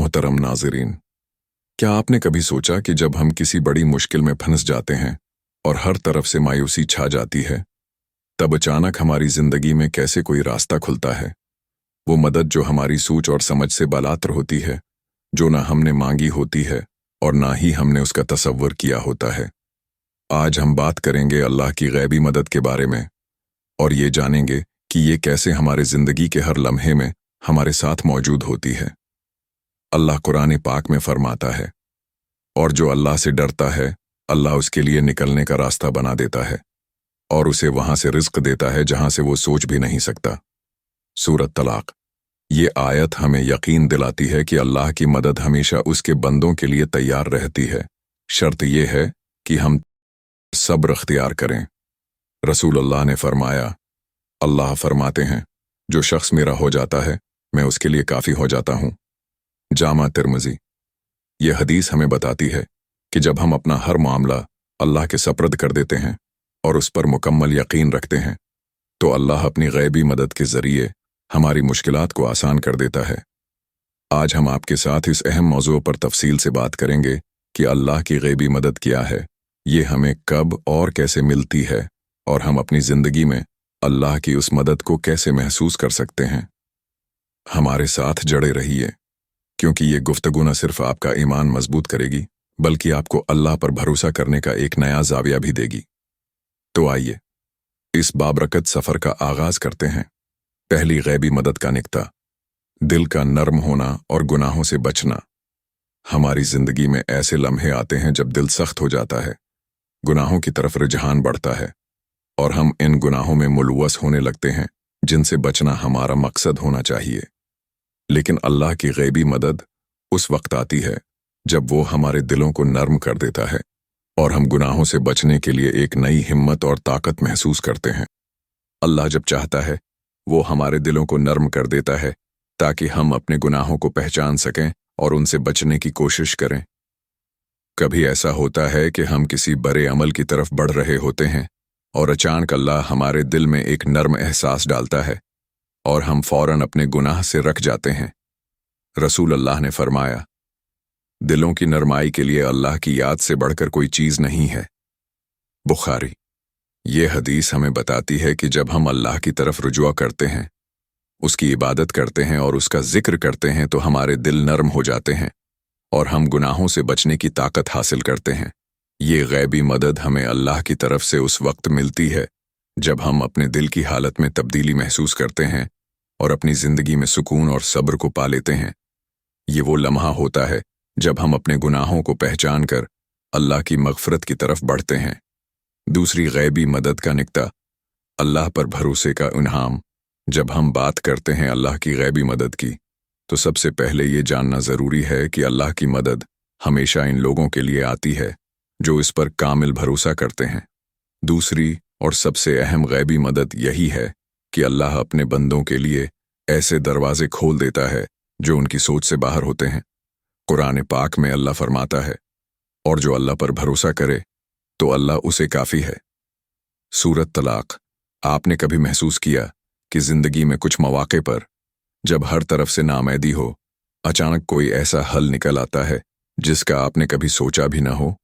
मोहतरम नाज़रीन, क्या आपने कभी सोचा कि जब हम किसी बड़ी मुश्किल में फंस जाते हैं और हर तरफ से मायूसी छा जाती है, तब अचानक हमारी जिंदगी में कैसे कोई रास्ता खुलता है। वो मदद जो हमारी सूझ और समझ से बालातर होती है, जो ना हमने मांगी होती है और ना ही हमने उसका तसव्वुर किया होता है। आज हम बात करेंगे अल्लाह की गैबी मदद के बारे में और ये जानेंगे कि ये कैसे हमारे जिंदगी के हर लम्हे में हमारे साथ मौजूद होती है। अल्लाह कुरान पाक में फरमाता है, और जो अल्लाह से डरता है अल्लाह उसके लिए निकलने का रास्ता बना देता है और उसे वहां से रिज्क देता है जहां से वो सोच भी नहीं सकता। सूरत तलाक। ये आयत हमें यकीन दिलाती है कि अल्लाह की मदद हमेशा उसके बंदों के लिए तैयार रहती है। शर्त यह है कि हम सब्र अख्तियार करें। रसूल अल्लाह ने फरमाया, अल्लाह फरमाते हैं, जो शख्स मेरा हो जाता है मैं उसके लिए काफ़ी हो जाता हूँ। जामा तिर्मिज़ी। यह हदीस हमें बताती है कि जब हम अपना हर मामला अल्लाह के सप्रद कर देते हैं और उस पर मुकम्मल यकीन रखते हैं, तो अल्लाह अपनी गैबी मदद के ज़रिए हमारी मुश्किलात को आसान कर देता है। आज हम आपके साथ इस अहम मौजू पर तफसील से बात करेंगे कि अल्लाह की गैबी मदद क्या है, ये हमें कब और कैसे मिलती है और हम अपनी ज़िंदगी में अल्लाह की उस मदद को कैसे महसूस कर सकते हैं। हमारे साथ जड़े रहिए, क्योंकि ये गुफ्तगू न सिर्फ आपका ईमान मजबूत करेगी बल्कि आपको अल्लाह पर भरोसा करने का एक नया जाविया भी देगी। तो आइए इस बाबरकत सफ़र का आगाज़ करते हैं। पहली गैबी मदद का निक्ता, दिल का नर्म होना और गुनाहों से बचना। हमारी ज़िंदगी में ऐसे लम्हे आते हैं जब दिल सख्त हो जाता है, गुनाहों की तरफ रुझान बढ़ता है और हम इन गुनाहों में मुलव्वस होने लगते हैं जिनसे बचना हमारा मकसद होना चाहिए। लेकिन अल्लाह की गैबी मदद उस वक्त आती है जब वो हमारे दिलों को नर्म कर देता है और हम गुनाहों से बचने के लिए एक नई हिम्मत और ताकत महसूस करते हैं। अल्लाह जब चाहता है वो हमारे दिलों को नर्म कर देता है ताकि हम अपने गुनाहों को पहचान सकें और उनसे बचने की कोशिश करें। कभी ऐसा होता है कि हम किसी बड़े अमल की तरफ बढ़ रहे होते हैं और अचानक अल्लाह हमारे दिल में एक नर्म एहसास डालता है और हम फौरन अपने गुनाह से रख जाते हैं। रसूल अल्लाह ने फरमाया, दिलों की नरमाई के लिए अल्लाह की याद से बढ़कर कोई चीज़ नहीं है। बुखारी। ये हदीस हमें बताती है कि जब हम अल्लाह की तरफ रुजुआ करते हैं, उसकी इबादत करते हैं और उसका जिक्र करते हैं तो हमारे दिल नर्म हो जाते हैं और हम गुनाहों से बचने की ताकत हासिल करते हैं। ये गैबी मदद हमें अल्लाह की तरफ से उस वक्त मिलती है जब हम अपने दिल की हालत में तब्दीली महसूस करते हैं और अपनी ज़िंदगी में सुकून और सब्र को पा लेते हैं। ये वो लम्हा होता है जब हम अपने गुनाहों को पहचान कर अल्लाह की मग़फ़िरत की तरफ बढ़ते हैं। दूसरी गैबी मदद का निक्ता, अल्लाह पर भरोसे का इनाम। जब हम बात करते हैं अल्लाह की गैबी मदद की, तो सबसे पहले ये जानना ज़रूरी है कि अल्लाह की मदद हमेशा इन लोगों के लिए आती है जो इस पर कामिल भरोसा करते हैं। दूसरी और सबसे अहम गैबी मदद यही है कि अल्लाह अपने बंदों के लिए ऐसे दरवाजे खोल देता है जो उनकी सोच से बाहर होते हैं। कुरान पाक में अल्लाह फरमाता है, और जो अल्लाह पर भरोसा करे तो अल्लाह उसे काफ़ी है। सूरत तलाक। आपने कभी महसूस किया कि ज़िंदगी में कुछ मौक़े पर जब हर तरफ से नाउम्मीदी हो, अचानक कोई ऐसा हल निकल आता है जिसका आपने कभी सोचा भी ना हो?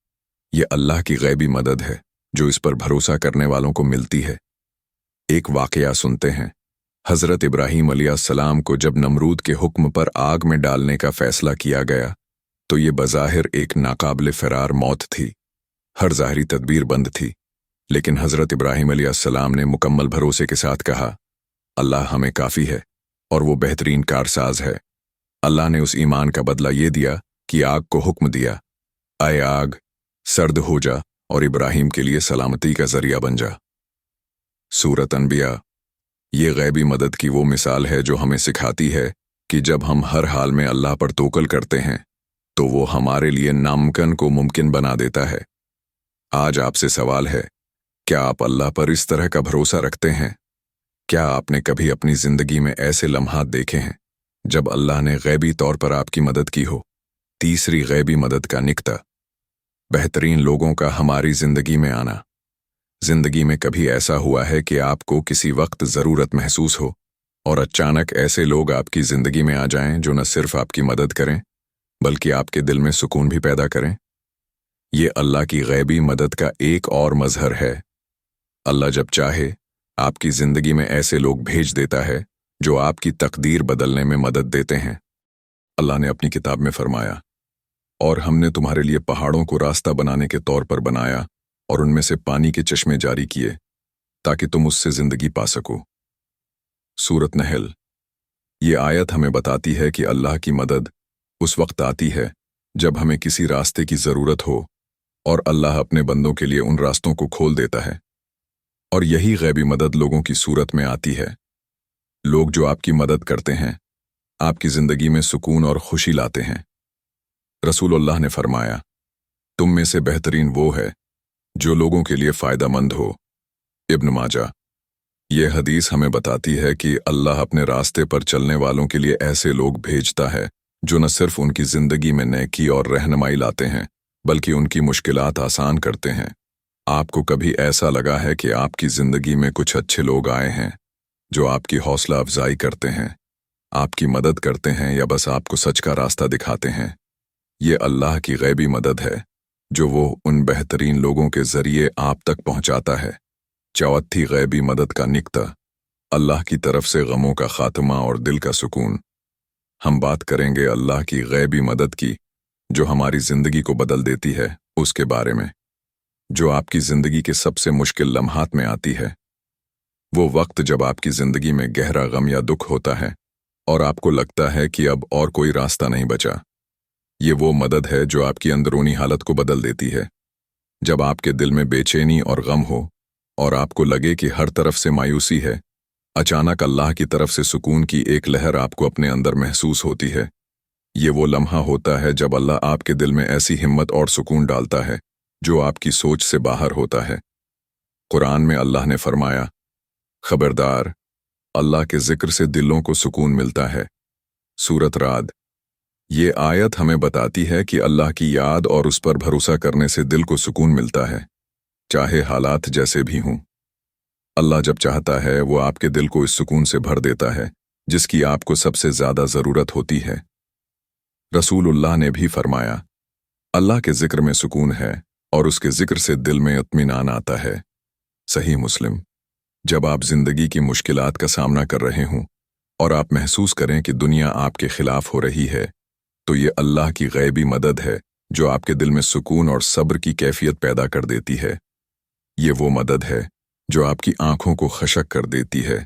ये अल्लाह की गैबी मदद है जो इस पर भरोसा करने वालों को मिलती है। एक वाक़या सुनते हैं। हज़रत इब्राहीम अलैहिस्सलाम को जब नमरूद के हुक्म पर आग में डालने का फ़ैसला किया गया तो ये बज़ाहिर एक नाकाबिल फ़रार मौत थी। हर ज़ाहिरी तदबीर बंद थी, लेकिन हज़रत इब्राहीम अलैहिस्सलाम ने मुकम्मल भरोसे के साथ कहा, अल्लाह हमें काफ़ी है और वो बेहतरीन कारसाज है। अल्लाह ने उस ईमान का बदला ये दिया कि आग को हुक्म दिया, आए आग, सर्द हो जा और इब्राहीम के लिए सलामती का ज़रिया बन जा। सूरत अनबिया। ये गैबी मदद की वो मिसाल है जो हमें सिखाती है कि जब हम हर हाल में अल्लाह पर तवक्कुल करते हैं तो वो हमारे लिए नामुमकिन को मुमकिन बना देता है। आज आपसे सवाल है, क्या आप अल्लाह पर इस तरह का भरोसा रखते हैं? क्या आपने कभी अपनी ज़िंदगी में ऐसे लम्हात देखे हैं जब अल्लाह ने गैबी तौर पर आपकी मदद की हो? तीसरी गैबी मदद का निक्ता, बेहतरीन लोगों का हमारी ज़िंदगी में आना। ज़िंदगी में कभी ऐसा हुआ है कि आपको किसी वक्त ज़रूरत महसूस हो और अचानक ऐसे लोग आपकी ज़िंदगी में आ जाएं जो न सिर्फ आपकी मदद करें बल्कि आपके दिल में सुकून भी पैदा करें। ये अल्लाह की गैबी मदद का एक और मजहर है। अल्लाह जब चाहे आपकी जिंदगी में ऐसे लोग भेज देता है जो आपकी तकदीर बदलने में मदद देते हैं। अल्लाह ने अपनी किताब में फरमाया, और हमने तुम्हारे लिए पहाड़ों को रास्ता बनाने के तौर पर बनाया और उनमें से पानी के चश्मे जारी किए ताकि तुम उससे जिंदगी पा सको। सूरत नहल। ये आयत हमें बताती है कि अल्लाह की मदद उस वक्त आती है जब हमें किसी रास्ते की जरूरत हो और अल्लाह अपने बंदों के लिए उन रास्तों को खोल देता है। और यही गैबी मदद लोगों की सूरत में आती है। लोग जो आपकी मदद करते हैं आपकी जिंदगी में सुकून और खुशी लाते हैं। रसूलुल्लाह ने फरमाया, तुम में से बेहतरीन वो है जो लोगों के लिए फायदामंद हो। इब्न माजा। ये हदीस हमें बताती है कि अल्लाह अपने रास्ते पर चलने वालों के लिए ऐसे लोग भेजता है जो न सिर्फ उनकी जिंदगी में नेकी और रहनुमाई लाते हैं बल्कि उनकी मुश्किलात आसान करते हैं। आपको कभी ऐसा लगा है कि आपकी जिंदगी में कुछ अच्छे लोग आए हैं जो आपकी हौसला अफजाई करते हैं, आपकी मदद करते हैं, या बस आपको सच का रास्ता दिखाते हैं? ये अल्लाह की गैबी मदद है जो वो उन बेहतरीन लोगों के जरिए आप तक पहुंचाता है। चौथी गैबी मदद का निक्ता, अल्लाह की तरफ से गमों का खात्मा और दिल का सुकून। हम बात करेंगे अल्लाह की गैबी मदद की जो हमारी जिंदगी को बदल देती है, उसके बारे में, जो आपकी जिंदगी के सबसे मुश्किल लम्हात में आती है। वो वक्त जब आपकी जिंदगी में गहरा गम या दुख होता है और आपको लगता है कि अब और कोई रास्ता नहीं बचा। ये वो मदद है जो आपकी अंदरूनी हालत को बदल देती है। जब आपके दिल में बेचैनी और गम हो और आपको लगे कि हर तरफ से मायूसी है, अचानक अल्लाह की तरफ से सुकून की एक लहर आपको अपने अंदर महसूस होती है। ये वो लम्हा होता है जब अल्लाह आपके दिल में ऐसी हिम्मत और सुकून डालता है जो आपकी सोच से बाहर होता है। कुरान में अल्लाह ने फरमाया, खबरदार, अल्लाह के जिक्र से दिलों को सुकून मिलता है। सूरत राद। ये आयत हमें बताती है कि अल्लाह की याद और उस पर भरोसा करने से दिल को सुकून मिलता है, चाहे हालात जैसे भी हों। अल्लाह जब चाहता है वो आपके दिल को इस सुकून से भर देता है जिसकी आपको सबसे ज्यादा जरूरत होती है। रसूलुल्लाह ने भी फरमाया, अल्लाह के जिक्र में सुकून है और उसके जिक्र से दिल में इत्मीनान आता है। सही मुस्लिम। जब आप जिंदगी की मुश्किलात का सामना कर रहे हों और आप महसूस करें कि दुनिया आपके खिलाफ हो रही है, तो ये अल्लाह की गैबी मदद है जो आपके दिल में सुकून और सब्र की कैफियत पैदा कर देती है। ये वो मदद है जो आपकी आंखों को खशक कर देती है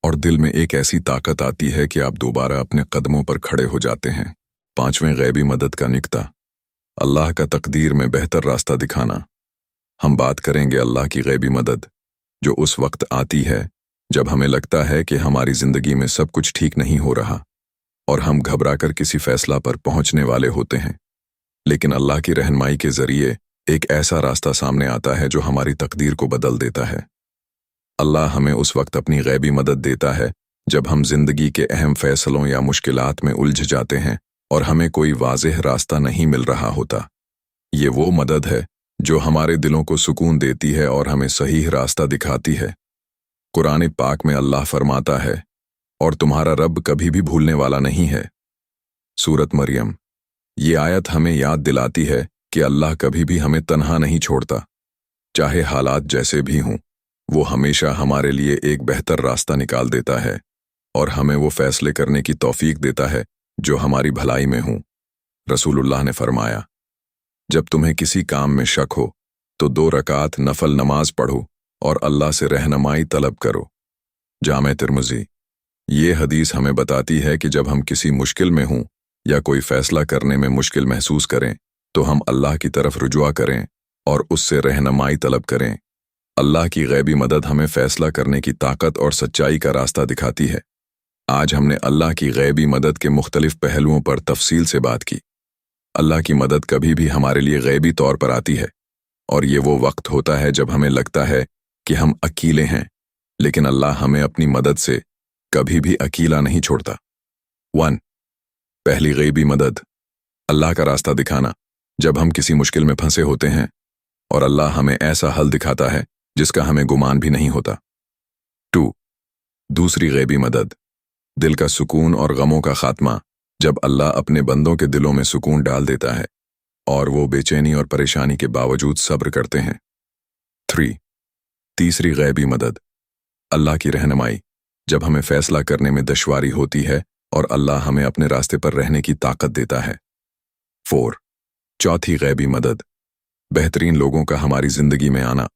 और दिल में एक ऐसी ताकत आती है कि आप दोबारा अपने कदमों पर खड़े हो जाते हैं। पांचवें गैबी मदद का निक्ता, अल्लाह का तकदीर में बेहतर रास्ता दिखाना। हम बात करेंगे अल्लाह की गैबी मदद जो उस वक्त आती है जब हमें लगता है कि हमारी जिंदगी में सब कुछ ठीक नहीं हो रहा और हम घबराकर किसी फैसला पर पहुंचने वाले होते हैं। लेकिन अल्लाह की रहनुमाई के जरिए एक ऐसा रास्ता सामने आता है जो हमारी तकदीर को बदल देता है। अल्लाह हमें उस वक्त अपनी गैबी मदद देता है जब हम जिंदगी के अहम फैसलों या मुश्किलात में उलझ जाते हैं और हमें कोई वाज़ेह रास्ता नहीं मिल रहा होता। ये वो मदद है जो हमारे दिलों को सुकून देती है और हमें सही रास्ता दिखाती है। कुरान पाक में अल्लाह फरमाता है, और तुम्हारा रब कभी भी भूलने वाला नहीं है। सूरत मरियम। ये आयत हमें याद दिलाती है कि अल्लाह कभी भी हमें तन्हा नहीं छोड़ता। चाहे हालात जैसे भी हों, वो हमेशा हमारे लिए एक बेहतर रास्ता निकाल देता है और हमें वो फैसले करने की तौफीक देता है जो हमारी भलाई में हों। रसूलुल्लाह ने फरमाया, जब तुम्हें किसी काम में शक हो तो 2 रकात नफल नमाज पढ़ो और अल्लाह से रहनुमाई तलब करो। जामे तिर्मिज़ी। ये हदीस हमें बताती है कि जब हम किसी मुश्किल में हों या कोई फैसला करने में मुश्किल महसूस करें तो हम अल्लाह की तरफ रुजुआ करें और उससे रहनुमाई तलब करें। अल्लाह की गैबी मदद हमें फैसला करने की ताकत और सच्चाई का रास्ता दिखाती है। आज हमने अल्लाह की गैबी मदद के मुख्तलिफ पहलुओं पर तफसील से बात की। अल्लाह की मदद कभी भी हमारे लिए गैबी तौर पर आती है और ये वो वक्त होता है जब हमें लगता है कि हम अकेले हैं, लेकिन अल्लाह हमें अपनी मदद से कभी भी अकेला नहीं छोड़ता। 1. पहली गैबी मदद, अल्लाह का रास्ता दिखाना। जब हम किसी मुश्किल में फंसे होते हैं और अल्लाह हमें ऐसा हल दिखाता है जिसका हमें गुमान भी नहीं होता। 2. दूसरी गैबी मदद, दिल का सुकून और गमों का खात्मा। जब अल्लाह अपने बंदों के दिलों में सुकून डाल देता है और वो बेचैनी और परेशानी के बावजूद सब्र करते हैं। 3. तीसरी गैबी मदद, अल्लाह की रहनुमाई, जब हमें फैसला करने में दुश्वारी होती है और अल्लाह हमें अपने रास्ते पर रहने की ताकत देता है। 4. चौथी गैबी मदद, बेहतरीन लोगों का हमारी जिंदगी में आना,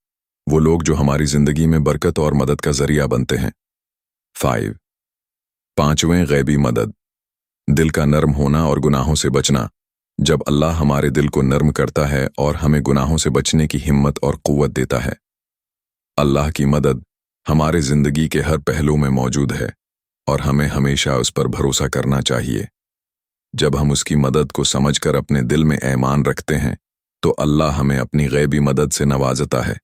वो लोग जो हमारी जिंदगी में बरकत और मदद का जरिया बनते हैं। 5. पांचवें गैबी मदद, दिल का नर्म होना और गुनाहों से बचना, जब अल्लाह हमारे दिल को नर्म करता है और हमें गुनाहों से बचने की हिम्मत और कुव्वत देता है। अल्लाह की मदद हमारे जिंदगी के हर पहलू में मौजूद है और हमें हमेशा उस पर भरोसा करना चाहिए। जब हम उसकी मदद को समझकर अपने दिल में ईमान रखते हैं तो अल्लाह हमें अपनी गैबी मदद से नवाजता है।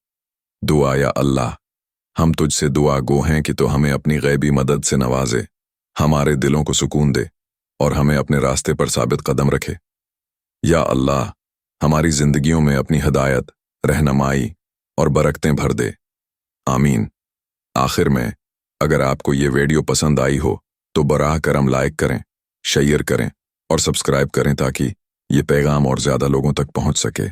दुआ, या अल्लाह, हम तुझसे दुआ गो हैं कि तो हमें अपनी गैबी मदद से नवाजे, हमारे दिलों को सुकून दे और हमें अपने रास्ते पर साबित कदम रखे। या अल्लाह, हमारी जिंदगियों में अपनी हिदायत, रहनुमाई और बरकतें भर दे। आमीन। आखिर में, अगर आपको ये वीडियो पसंद आई हो तो बराह करम लाइक करें, शेयर करें और सब्सक्राइब करें ताकि ये पैगाम और ज़्यादा लोगों तक पहुंच सके।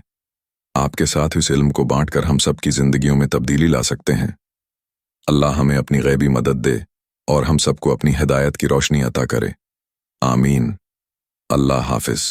आपके साथ इस इल्म को बांटकर हम सब की जिंदगियों में तब्दीली ला सकते हैं। अल्लाह हमें अपनी गैबी मदद दे और हम सबको अपनी हिदायत की रोशनी अता करे। आमीन। अल्लाह हाफिज।